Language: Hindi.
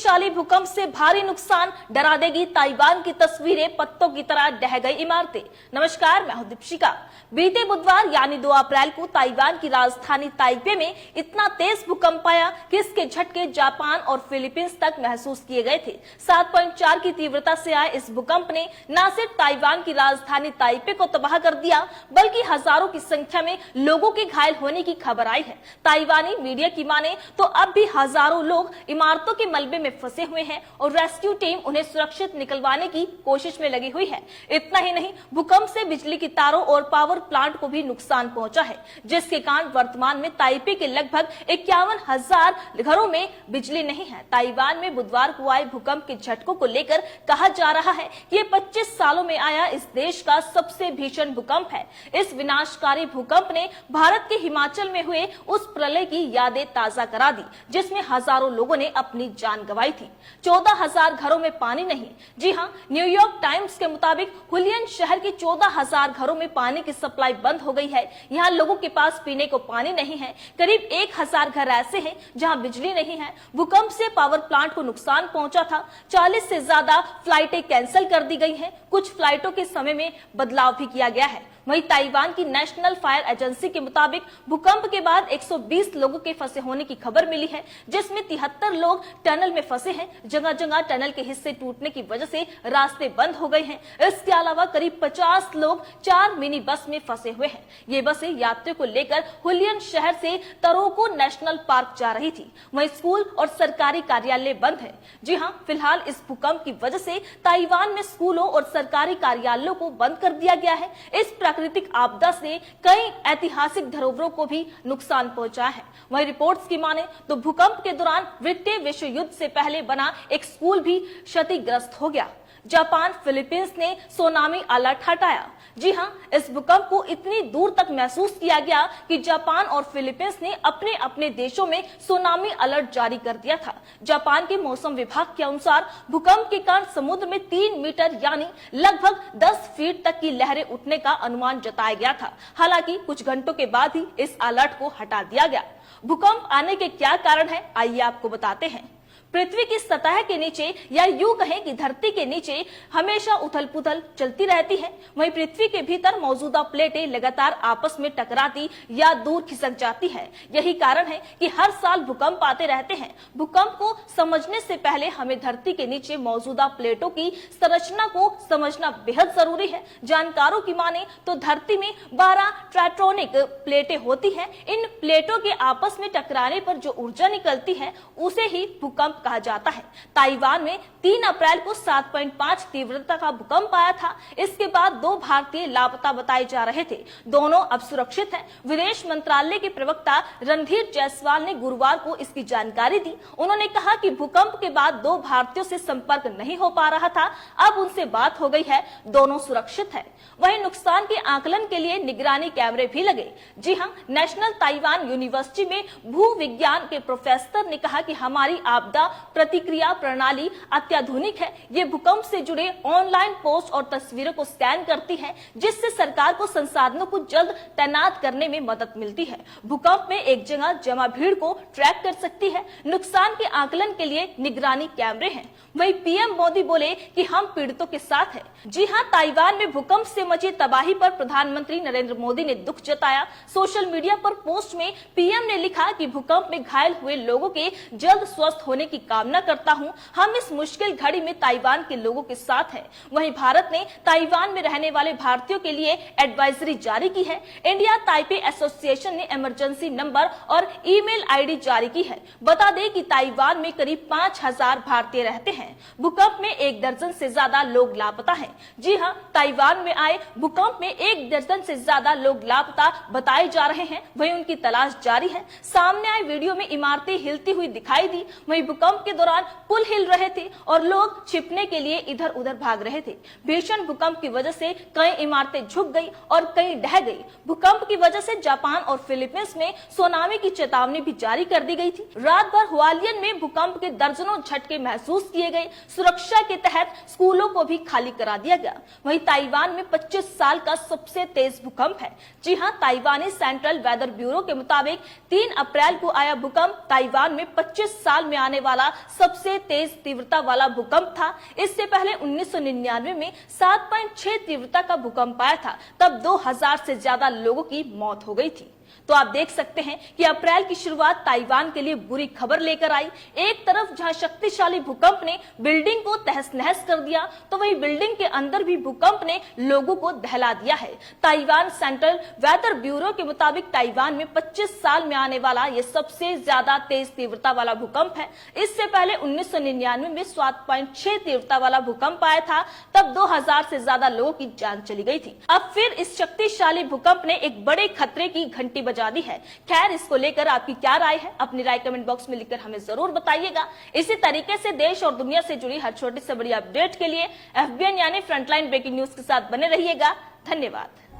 शक्तिशाली भूकंप से भारी नुकसान, डरा देगी ताइवान की तस्वीरें, पत्तों की तरह ढह गई इमारतें। नमस्कार, मैं हूं दीपिका। बीते बुधवार यानी 2 अप्रैल को ताइवान की राजधानी ताइपे में इतना तेज भूकंप आया कि इसके झटके जापान और फिलीपींस तक महसूस किए गए थे। 7.4 की तीव्रता से आए इस भूकंप ने न सिर्फ ताइवान की राजधानी ताइपे को तबाह कर दिया, बल्कि हजारों की संख्या में लोगों के घायल होने की खबर आई है। ताइवानी मीडिया की माने तो अब भी हजारों लोग इमारतों के मलबे में फंसे हुए हैं और रेस्क्यू टीम उन्हें सुरक्षित निकलवाने की कोशिश में लगी हुई है। इतना ही नहीं, भूकंप से बिजली की तारों और पावर प्लांट को भी नुकसान पहुंचा है, जिसके कारण वर्तमान में ताइपे के लगभग 51,000 घरों में बिजली नहीं है। ताइवान में बुधवार को आए भूकंप के झटकों को लेकर कहा जा रहा है कि ये 25 सालों में आया इस देश का सबसे भीषण भूकंप है। इस विनाशकारी भूकंप ने भारत के हिमाचल में हुए उस प्रलय की यादें ताजा करा दी, जिसमें हजारों लोगों ने अपनी जान गंवाई थी। 14,000 घरों में पानी नहीं। जी हां, न्यूयॉर्क टाइम्स के मुताबिक हुलियन शहर के 14,000 घरों में पानी की सप्लाई बंद हो गई है। यहाँ लोगों के पास पीने को पानी नहीं है। करीब 1,000 घर ऐसे हैं जहां बिजली नहीं है। भूकंप से पावर प्लांट को नुकसान पहुंचा था। 40 से ज्यादा फ्लाइटें कैंसिल कर दी गई हैं। कुछ फ्लाइटों के समय में बदलाव भी किया गया है। वहीं ताइवान की नेशनल फायर एजेंसी के मुताबिक भूकंप के बाद 120 लोगों के फंसे होने की खबर मिली है, जिसमें 73 लोग टनल में फंसे हैं। जगह जगह टनल के हिस्से टूटने की वजह से रास्ते बंद हो गए हैं। इसके अलावा करीब 50 लोग 4 मिनी बस में फंसे हुए हैं। ये बसें यात्रियों को लेकर हुलियन शहर से तरोको नेशनल पार्क जा रही थी। वहीं स्कूल और सरकारी कार्यालय बंद है। जी हाँ, फिलहाल इस भूकंप की वजह से ताइवान में स्कूलों और सरकारी कार्यालयों को बंद कर दिया गया है। इस प्राकृतिक आपदा से कई ऐतिहासिक धरोहरों को भी नुकसान पहुंचा है। वहीं रिपोर्ट्स की माने तो भूकंप के दौरान द्वितीय विश्व युद्ध से पहले बना एक स्कूल भी क्षतिग्रस्त हो गया। जापान, फिलीपींस ने सुनामी अलर्ट हटाया। जी हां, इस भूकंप को इतनी दूर तक महसूस किया गया कि जापान और फिलीपींस ने अपने अपने देशों में सुनामी अलर्ट जारी कर दिया था। जापान के मौसम विभाग के अनुसार भूकंप के कारण समुद्र में 3 मीटर यानी लगभग 10 फीट तक की लहरें उठने का अनुमान जताया गया था। हालांकि कुछ घंटों के बाद ही इस अलर्ट को हटा दिया गया। भूकंप आने के क्या कारण है, आइए आपको बताते हैं। पृथ्वी की सतह के नीचे या यूं कहें कि धरती के नीचे हमेशा उथल पुथल चलती रहती है। वहीं पृथ्वी के भीतर मौजूदा प्लेटें लगातार आपस में टकराती या दूर खिसक जाती है। यही कारण है कि हर साल भूकंप आते रहते हैं। भूकंप को समझने से पहले हमें धरती के नीचे मौजूदा प्लेटों की संरचना को समझना बेहद जरूरी है। जानकारों की माने तो धरती में 12 टेक्टोनिक प्लेटें होती हैं। इन प्लेटों के आपस में टकराने पर जो ऊर्जा निकलती है उसे ही भूकंप कहा जाता है। ताइवान में 3 अप्रैल को 7.5 तीव्रता का भूकंप आया था। इसके बाद 2 भारतीय लापता बताए जा रहे थे। दोनों अब सुरक्षित हैं। विदेश मंत्रालय के प्रवक्ता रणधीर जायसवाल ने गुरुवार को इसकी जानकारी दी। उन्होंने कहा कि भूकंप के बाद 2 भारतीयों से संपर्क नहीं हो पा रहा था, अब उनसे बात हो गई है, दोनों सुरक्षित है। वहीं नुकसान के आकलन के लिए निगरानी कैमरे भी लगे। जी हां, नेशनल ताइवान यूनिवर्सिटी में भू विज्ञान के प्रोफेसर ने कहा कि हमारी आपदा प्रतिक्रिया प्रणाली अत्याधुनिक है। ये भूकंप से जुड़े ऑनलाइन पोस्ट और तस्वीरों को स्कैन करती है, जिससे सरकार को संसाधनों को जल्द तैनात करने में मदद मिलती है। भूकंप में एक जगह जमा भीड़ को ट्रैक कर सकती है। नुकसान के आकलन के लिए निगरानी कैमरे हैं। वहीं पीएम मोदी बोले कि हम पीड़ितों के साथ हैं। जी हां, ताइवान में भूकंप से मची तबाही पर प्रधानमंत्री नरेंद्र मोदी ने दुख जताया। सोशल मीडिया पर पोस्ट में पीएम ने लिखा कि भूकंप में घायल हुए लोगों के जल्द स्वस्थ होने की कामना करता हूं। हम इस मुश्किल घड़ी में ताइवान के लोगों के साथ हैं। वहीं भारत ने ताइवान में रहने वाले भारतीयों के लिए एडवाइजरी जारी की है। इंडिया ताइपे एसोसिएशन ने इमरजेंसी नंबर और ईमेल आईडी जारी की है। बता दें कि ताइवान में करीब 5,000 भारतीय रहते हैं। भूकंप में 1 दर्जन से ज्यादा लोग लापता हैं। जी हां, ताइवान में आए भूकंप में 1 दर्जन से ज्यादा लोग लापता बताए जा रहे हैं। वहीं उनकी तलाश जारी है। सामने आए वीडियो में इमारतें हिलती हुई दिखाई दी। वहीं भूकंप के दौरान पुल हिल रहे थे और लोग छिपने के लिए इधर उधर भाग रहे थे। भीषण भूकंप की वजह से कई इमारतें झुक गई और कई ढह गई। भूकंप की वजह से जापान और फिलीपींस में सुनामी की चेतावनी भी जारी कर दी गई थी। रात भर हुआलियन में भूकंप के दर्जनों झटके महसूस किए गए। सुरक्षा के तहत स्कूलों को भी खाली करा दिया गया। वहीं ताइवान में 25 साल का सबसे तेज भूकंप है। जी हां, ताइवानी सेंट्रल वेदर ब्यूरो के मुताबिक 3 अप्रैल को आया भूकंप ताइवान में 25 साल में आने वाला सबसे तेज तीव्रता वाला भूकंप था। इससे पहले 1999 में 7.6 तीव्रता का भूकंप आया था, तब 2000 से ज्यादा लोगों की मौत हो गई थी। तो आप देख सकते हैं कि अप्रैल की शुरुआत ताइवान के लिए बुरी खबर लेकर आई। एक तरफ जहां शक्तिशाली भूकंप ने बिल्डिंग को तहस नहस कर दिया, तो वही बिल्डिंग के अंदर भी भूकंप ने लोगों को दहला दिया है। ताइवान सेंट्रल वेदर ब्यूरो के मुताबिक ताइवान में 25 साल में आने वाला यह सबसे ज्यादा तेज तीव्रता वाला भूकंप है। इससे पहले 1999 में 7.6 तीव्रता वाला भूकंप आया था, तब 2000 से ज्यादा लोगों की जान चली गई थी। अब फिर इस शक्तिशाली भूकंप ने एक बड़े खतरे की घंटी बजा दी है। खैर, इसको लेकर आपकी क्या राय है? अपनी राय कमेंट बॉक्स में लिखकर हमें जरूर बताइएगा। इसी तरीके से देश और दुनिया से जुड़ी हर छोटी से बड़ी अपडेट के लिए FBN यानी फ्रंटलाइन ब्रेकिंग न्यूज के साथ बने रहिएगा। धन्यवाद।